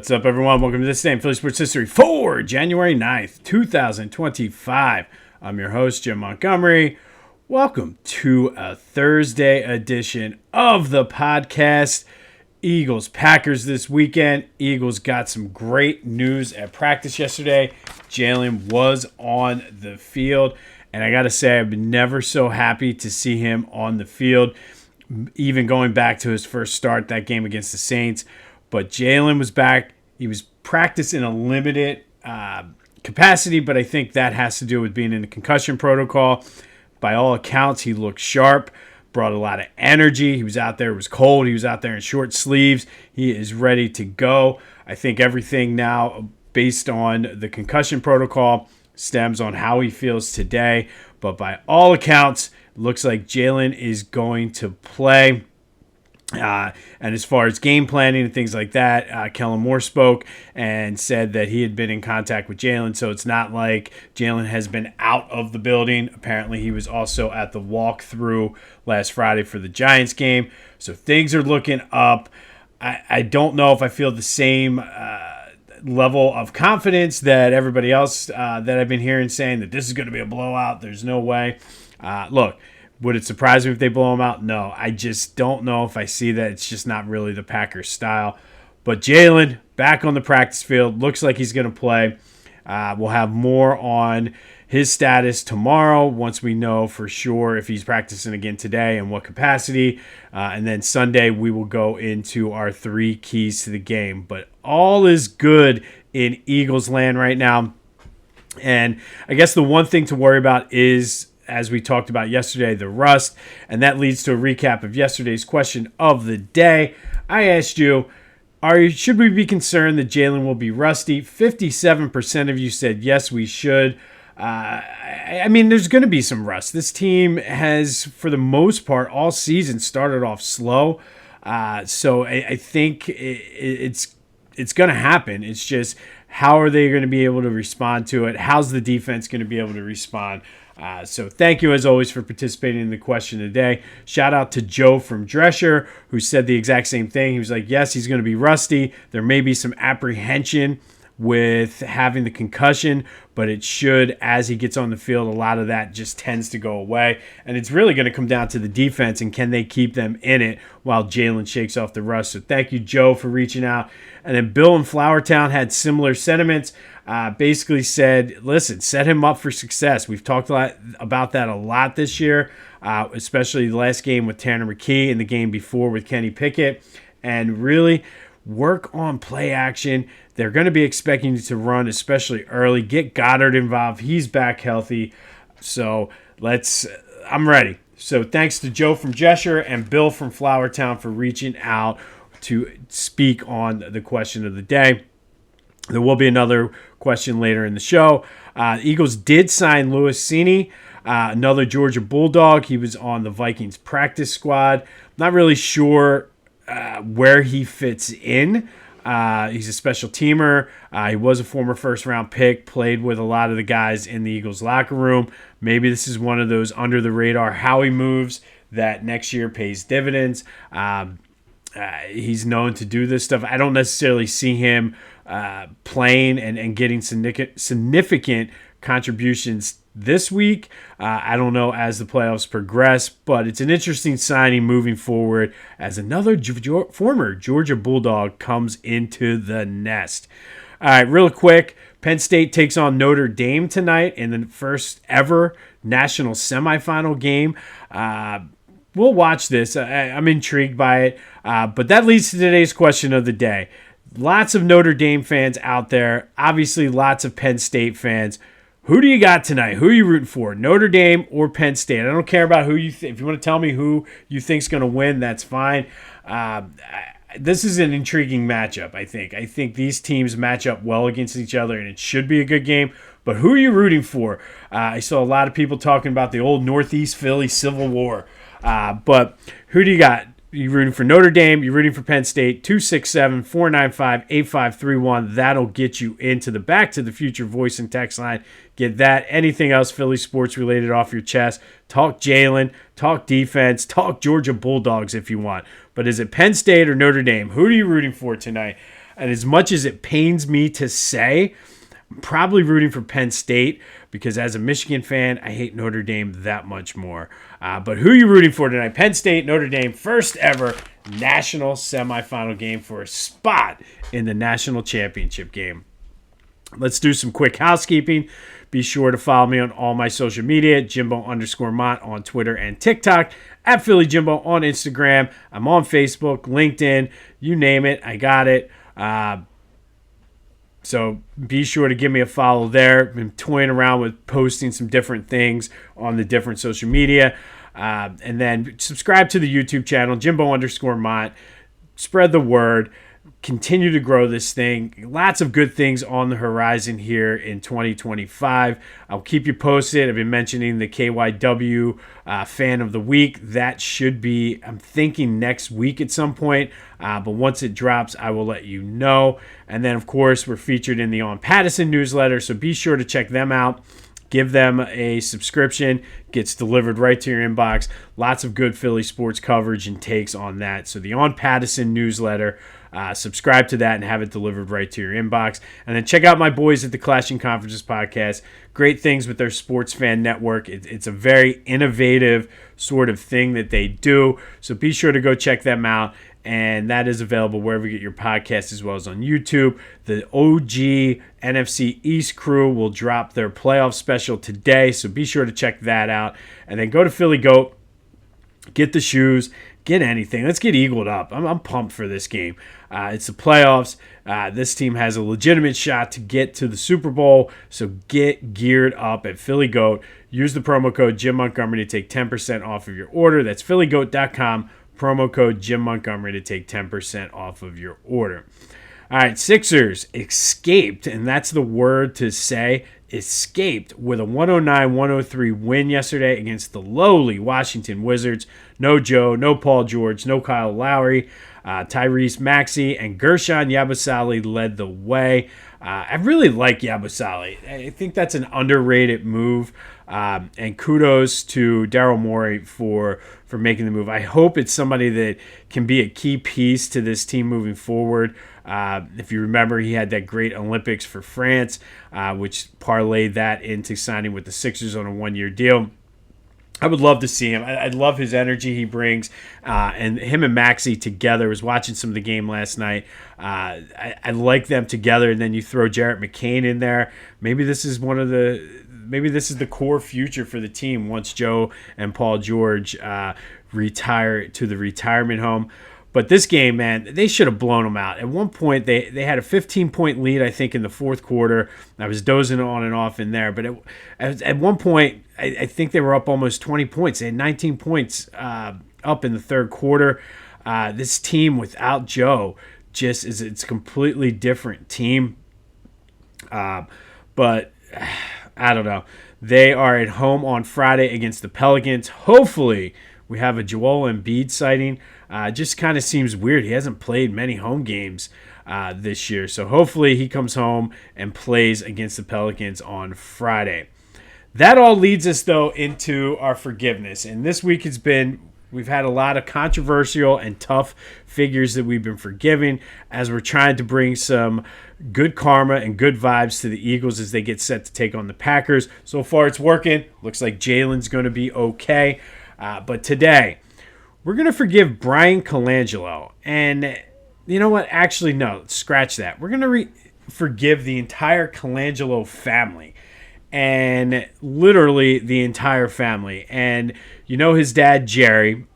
What's up, everyone? Welcome to This Day in Philly Sports History for January 9th, 2025. I'm your host, Jim Montgomery. Welcome to a Thursday edition of the podcast. Eagles-Packers this weekend. Eagles got some great news at practice yesterday. Jalen was on the field, and I got to say, I've been never so happy to see him on the field, even going back to his first start, that game against the Saints. But Jalen was back. He was practiced in a limited capacity, but I think that has to do with being in the concussion protocol. By all accounts, he looked sharp, brought a lot of energy. He was out there. It was cold. He was out there in short sleeves. He is ready to go. I think everything now, based on the concussion protocol, stems on how he feels today. But by all accounts, it looks like Jalen is going to play. And as far as game planning and things like that, Kellen Moore spoke and said that he had been in contact with Jalen, so it's not like Jalen has been out of the building. Apparently, he was also at the walkthrough last Friday for the Giants game, so things are looking up. I don't know if I feel the same level of confidence that everybody else that I've been hearing saying that this is going to be a blowout. There's no way. Look. Would it surprise me if they blow him out? No, I just don't know if I see that. It's just not really the Packers style. But Jalen, back on the practice field, looks like he's going to play. We'll have more on his status tomorrow once we know for sure if he's practicing again today and what capacity. And then Sunday, we will go into our 3 keys to the game. But all is good in Eagles land right now. And I guess the one thing to worry about is, as we talked about yesterday, the rust, and that leads to a recap of yesterday's question of the day. I asked you, should we be concerned that Jalen will be rusty? 57% of you said yes, we should. I mean, there's going to be some rust. This team has, for the most part, all season started off slow. So I think it's going to happen. It's just, how are they going to be able to respond to it? How's the defense going to be able to respond? So thank you, as always, for participating in the question today. Shout out to Joe from Drescher, who said the exact same thing. He was like, yes, he's going to be rusty. There may be some apprehension with having the concussion, but it should, as he gets on the field, a lot of that just tends to go away. And it's really going to come down to the defense and can they keep them in it while Jalen shakes off the rust. So thank you, Joe, for reaching out. And then Bill in Flowertown had similar sentiments. Basically said, listen, set him up for success. We've talked about that a lot this year, especially the last game with Tanner McKee and the game before with Kenny Pickett. And really work on play action. They're going to be expecting you to run, especially early. Get Goddard involved. He's back healthy. So I'm ready. So thanks to Joe from Drescher and Bill from Flowertown for reaching out to speak on the question of the day. There will be another question later in the show. The Eagles did sign Louis Cini, another Georgia Bulldog. He was on the Vikings practice squad. Not really sure where he fits in. He's a special teamer. He was a former first-round pick, played with a lot of the guys in the Eagles locker room. Maybe this is one of those under-the-radar Howie moves that next year pays dividends. He's known to do this stuff. I don't necessarily see him playing and getting significant contributions this week. I don't know as the playoffs progress, but it's an interesting signing moving forward as another former Georgia Bulldog comes into the nest. All right, real quick, Penn State takes on Notre Dame tonight in the first ever national semifinal game. We'll watch this. I'm intrigued by it. But that leads to today's question of the day. Lots of Notre Dame fans out there. Obviously, lots of Penn State fans. Who do you got tonight? Who are you rooting for? Notre Dame or Penn State? I don't care about who you think. If you want to tell me who you think's going to win, that's fine. This is an intriguing matchup, I think. I think these teams match up well against each other, and it should be a good game. But who are you rooting for? I saw a lot of people talking about the old Northeast Philly Civil War. But who do you got? You rooting for Notre Dame? You're rooting for Penn State? 267-495-8531. That'll get you into the Back to the Future voice and text line. Get that. Anything else Philly sports related off your chest. Talk Jalen. Talk defense. Talk Georgia Bulldogs if you want. But is it Penn State or Notre Dame? Who are you rooting for tonight? And as much as it pains me to say, I'm probably rooting for Penn State because as a Michigan fan, I hate Notre Dame that much more. But who are you rooting for tonight? Penn State, Notre Dame, first ever national semifinal game for a spot in the national championship game. Let's do some quick housekeeping. Be sure to follow me on all my social media, Jimbo_Mont on Twitter and TikTok, at Philly Jimbo on Instagram. I'm on Facebook, LinkedIn, you name it, I got it. So be sure to give me a follow there. I've been toying around with posting some different things on the different social media. And then subscribe to the YouTube channel, Jimbo_Mont. Spread the word. Continue to grow this thing. Lots of good things on the horizon here in 2025. I'll keep you posted. I've been mentioning the KYW Fan of the Week. That should be, I'm thinking, next week at some point. But once it drops, I will let you know. And then, of course, we're featured in the On Pattison newsletter, so be sure to check them out. Give them a subscription. Gets delivered right to your inbox. Lots of good Philly sports coverage and takes on that. So the On Pattison newsletter, subscribe to that and have it delivered right to your inbox. And then check out my boys at the Clashing Conferences podcast. Great things with their Sports Fan Network. It's a very innovative sort of thing that they do. So be sure to go check them out. And that is available wherever you get your podcast as well as on YouTube. The OG NFC East crew will drop their playoff special today, so be sure to check that out. And then go to Philly Goat, get the shoes, get anything. Let's get eagled up. I'm pumped for this game. It's the playoffs. This team has a legitimate shot to get to the Super Bowl, so get geared up at Philly Goat. Use the promo code Jim Montgomery to take 10% off of your order. That's phillygoat.com. Promo code Jim Montgomery to take 10% off of your order. All right, Sixers escaped, and that's the word to say, escaped with a 109-103 win yesterday against the lowly Washington Wizards. No Joe, no Paul George, no Kyle Lowry. Tyrese Maxey and Guerschon Yabusele led the way. I really like Yabusele. I think that's an underrated move. And kudos to Daryl Morey for making the move. I hope it's somebody that can be a key piece to this team moving forward. If you remember, he had that great Olympics for France, which parlayed that into signing with the Sixers on a one-year deal. I would love to see him. I love his energy he brings. And him and Maxey together. I was watching some of the game last night. I like them together. And then you throw Jarrett McCain in there. Maybe this is the core future for the team once Joe and Paul George retire to the retirement home. But this game, man, they should have blown them out. At one point, they had a 15-point lead, I think, in the fourth quarter. I was dozing on and off in there. But at one point, I think they were up almost 20 points. They had 19 points up in the third quarter. This team without Joe just is it's a completely different team. But I don't know. They are at home on Friday against the Pelicans. Hopefully, we have a Joel Embiid sighting. Just kind of seems weird. He hasn't played many home games this year. So hopefully he comes home and plays against the Pelicans on Friday. That all leads us, though, into our forgiveness. And this week we've had a lot of controversial and tough figures that we've been forgiving as we're trying to bring some good karma and good vibes to the Eagles as they get set to take on the Packers. So far it's working. Looks like Jalen's going to be okay. But today, we're going to forgive Brian Colangelo. And you know what? Actually, no. Scratch that. We're going to forgive the entire Colangelo family. And literally the entire family. And you know his dad, Jerry.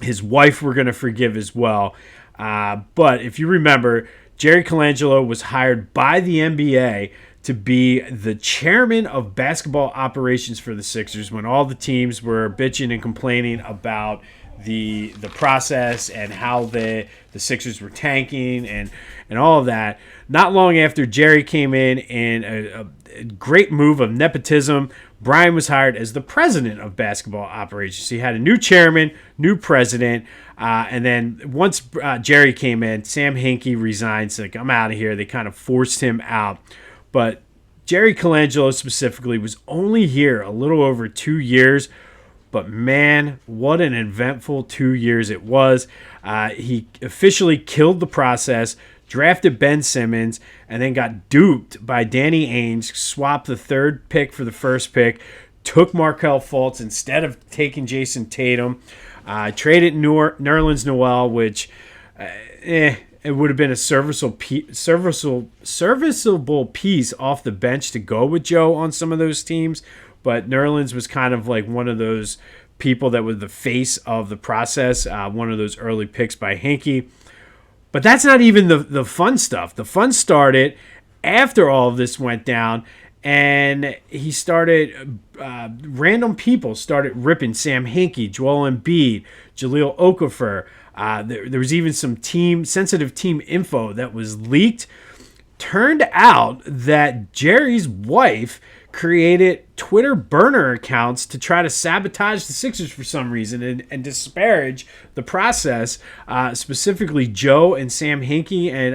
His wife we're going to forgive as well. But if you remember, Jerry Colangelo was hired by the NBA to be the chairman of basketball operations for the Sixers when all the teams were bitching and complaining about the process and how the Sixers were tanking and all of that. Not long after Jerry came in a great move of nepotism, Brian was hired as the president of basketball operations. So he had a new chairman, new president, and then once Jerry came in, Sam Hinkie resigned. So like, I'm out of here. They kind of forced him out. But Jerry Colangelo specifically was only here a little over 2 years. But man, what an eventful 2 years it was. He officially killed the process, drafted Ben Simmons, and then got duped by Danny Ainge, swapped the third pick for the first pick, took Markelle Fultz instead of taking Jason Tatum, traded Nerlens Noel, which it would have been a serviceable piece off the bench to go with Joe on some of those teams, but Nerlens was kind of like one of those people that was the face of the process, one of those early picks by Hinkie. But that's not even the fun stuff. The fun started after all of this went down, and he started, random people started ripping Sam Hinkie, Joel Embiid, Jahlil Okafor. There was even some sensitive team info that was leaked. Turned out that Jerry's wife created Twitter burner accounts to try to sabotage the Sixers for some reason and disparage the process, specifically Joe and Sam Hinkie and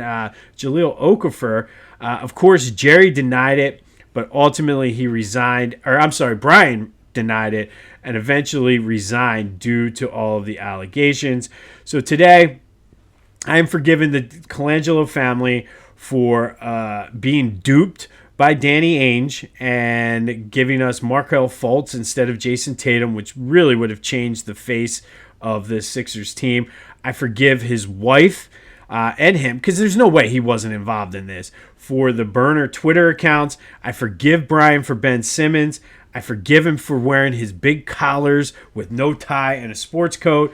Jahlil Okafor. Of course, Jerry denied it, but ultimately he resigned. Brian denied it and eventually resigned due to all of the allegations. So today, I am forgiving the Colangelo family for being duped by Danny Ainge and giving us Markelle Fultz instead of Jason Tatum, which really would have changed the face of this Sixers team. I forgive his wife and him, because there's no way he wasn't involved in this, for the burner Twitter accounts. I forgive Brian for Ben Simmons. I forgive him for wearing his big collars with no tie and a sports coat.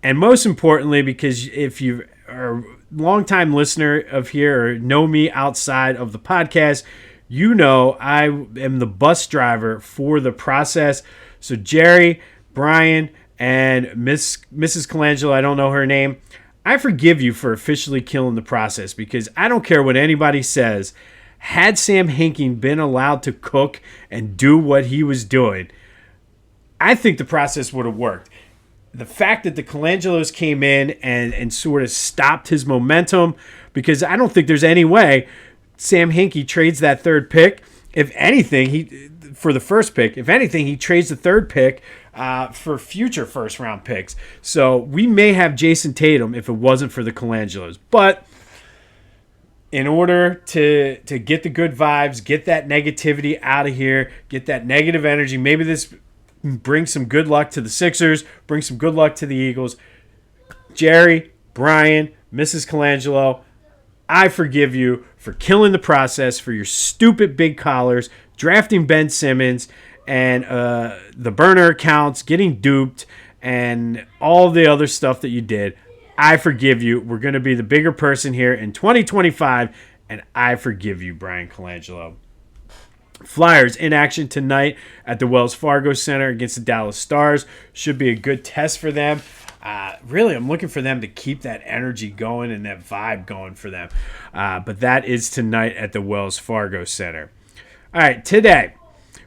And most importantly, because if you are a longtime listener of here or know me outside of the podcast, you know I am the bus driver for the process. So Jerry, Brian, and Mrs. Colangelo, I don't know her name, I forgive you for officially killing the process, because I don't care what anybody says. Had Sam Hinkie been allowed to cook and do what he was doing, I think the process would have worked. The fact that the Colangelos came in and sort of stopped his momentum, because I don't think there's any way Sam Hinkie trades that third pick. If anything, for the first pick, if anything, he trades the third pick for future first-round picks. So we may have Jason Tatum if it wasn't for the Colangelos. But in order to get the good vibes, get that negativity out of here, get that negative energy, maybe this brings some good luck to the Sixers, brings some good luck to the Eagles. Jerry, Brian, Mrs. Colangelo, I forgive you for killing the process, for your stupid big collars, drafting Ben Simmons, and the burner accounts, getting duped, and all the other stuff that you did. I forgive you. We're going to be the bigger person here in 2025, and I forgive you, Brian Colangelo. Flyers in action tonight at the Wells Fargo Center against the Dallas Stars. Should be a good test for them. Really, I'm looking for them to keep that energy going and that vibe going for them. But that is tonight at the Wells Fargo Center. All right, today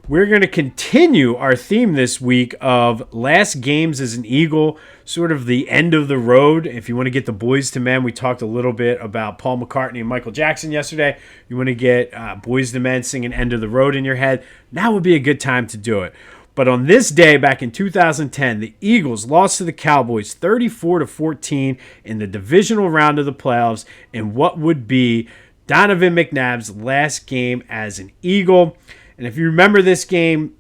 we're going to continue our theme this week of last games as an Eagle, sort of the end of the road. If you want to get the boys to men, we talked a little bit about Paul McCartney and Michael Jackson yesterday. You want to get boys to men singing End of the Road in your head, now would be a good time to do it. But on this day back in 2010, the Eagles lost to the Cowboys 34-14 in the divisional round of the playoffs in what would be Donovan McNabb's last game as an Eagle. And if you remember this game,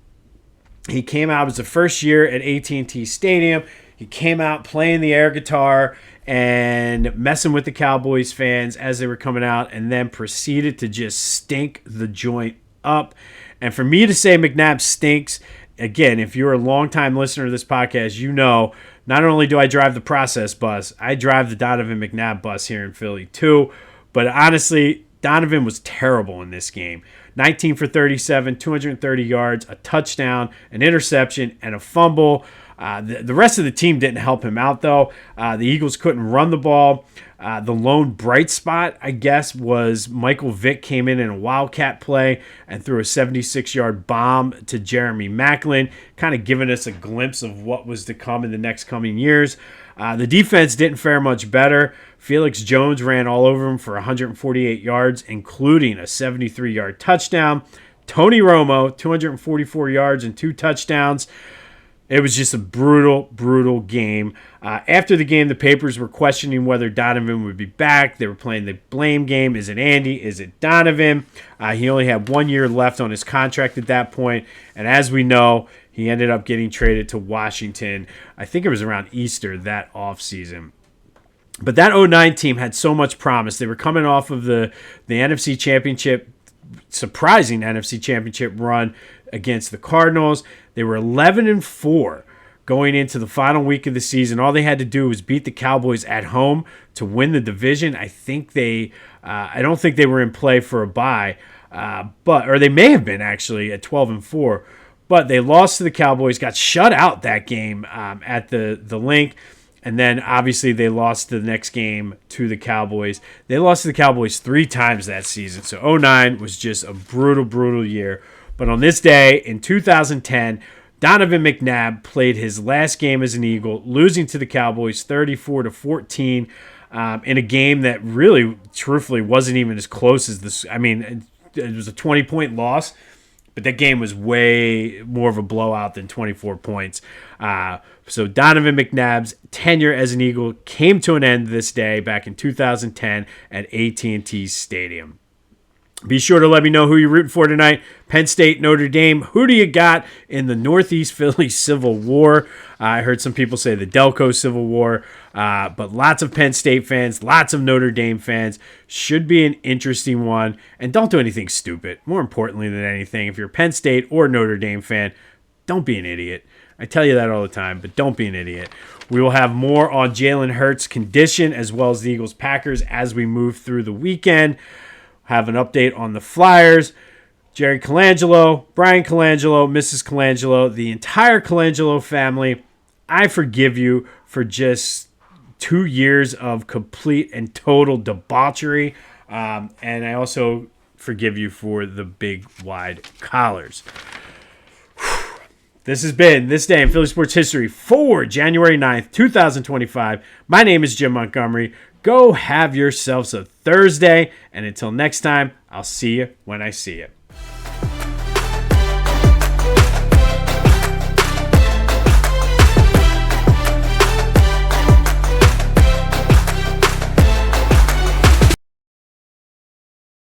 he came out, it was the first year at AT&T Stadium. He came out playing the air guitar and messing with the Cowboys fans as they were coming out, and then proceeded to just stink the joint up. And for me to say McNabb stinks, again, if you're a longtime listener to this podcast, you know not only do I drive the process bus, I drive the Donovan McNabb bus here in Philly too. But honestly, Donovan was terrible in this game. 19 for 37, 230 yards, a touchdown, an interception, and a fumble. The rest of the team didn't help him out, though. The Eagles couldn't run the ball. The lone bright spot, I guess, was Michael Vick came in a wildcat play and threw a 76-yard bomb to Jeremy Maclin, kind of giving us a glimpse of what was to come in the next coming years. The defense didn't fare much better. Felix Jones ran all over him for 148 yards, including a 73-yard touchdown. Tony Romo, 244 yards and 2 touchdowns. It was just a brutal, brutal game. After the game, the papers were questioning whether Donovan would be back. They were playing the blame game. Is it Andy? Is it Donovan? He only had 1 year left on his contract at that point. And as we know, he ended up getting traded to Washington. I think it was around Easter that offseason. But that '09 team had so much promise. They were coming off of the NFC Championship, surprising NFC Championship run against the Cardinals. They were 11-4 going into the final week of the season. All they had to do was beat the Cowboys at home to win the division. I don't think they were in play for a bye, or they may have been actually at 12-4. But they lost to the Cowboys, got shut out that game at the link. And then, obviously, they lost the next game to the Cowboys. They lost to the Cowboys 3 times that season. So, '09 was just a brutal, brutal year. But on this day, in 2010, Donovan McNabb played his last game as an Eagle, losing to the Cowboys 34-14 in a game that really, truthfully, wasn't even as close as this. I mean, it was a 20-point loss. But that game was way more of a blowout than 24 points. So Donovan McNabb's tenure as an Eagle came to an end this day back in 2010 at AT&T Stadium. Be sure to let me know who you're rooting for tonight. Penn State, Notre Dame. Who do you got in the Northeast Philly Civil War? I heard some people say the Delco Civil War, but lots of Penn State fans, lots of Notre Dame fans. Should be an interesting one. And don't do anything stupid. More importantly than anything, if you're a Penn State or Notre Dame fan, don't be an idiot. I tell you that all the time, but don't be an idiot. We will have more on Jalen Hurts' condition as well as the Eagles-Packers as we move through the weekend. Have an update on the Flyers. Jerry Colangelo, Brian Colangelo, Mrs. Colangelo, the entire Colangelo family. I forgive you for just 2 years of complete and total debauchery. And I also forgive you for the big, wide collars. This has been This Day in Philly Sports History for January 9th, 2025. My name is Jim Montgomery. Go have yourselves a Thursday. And until next time, I'll see you when I see you.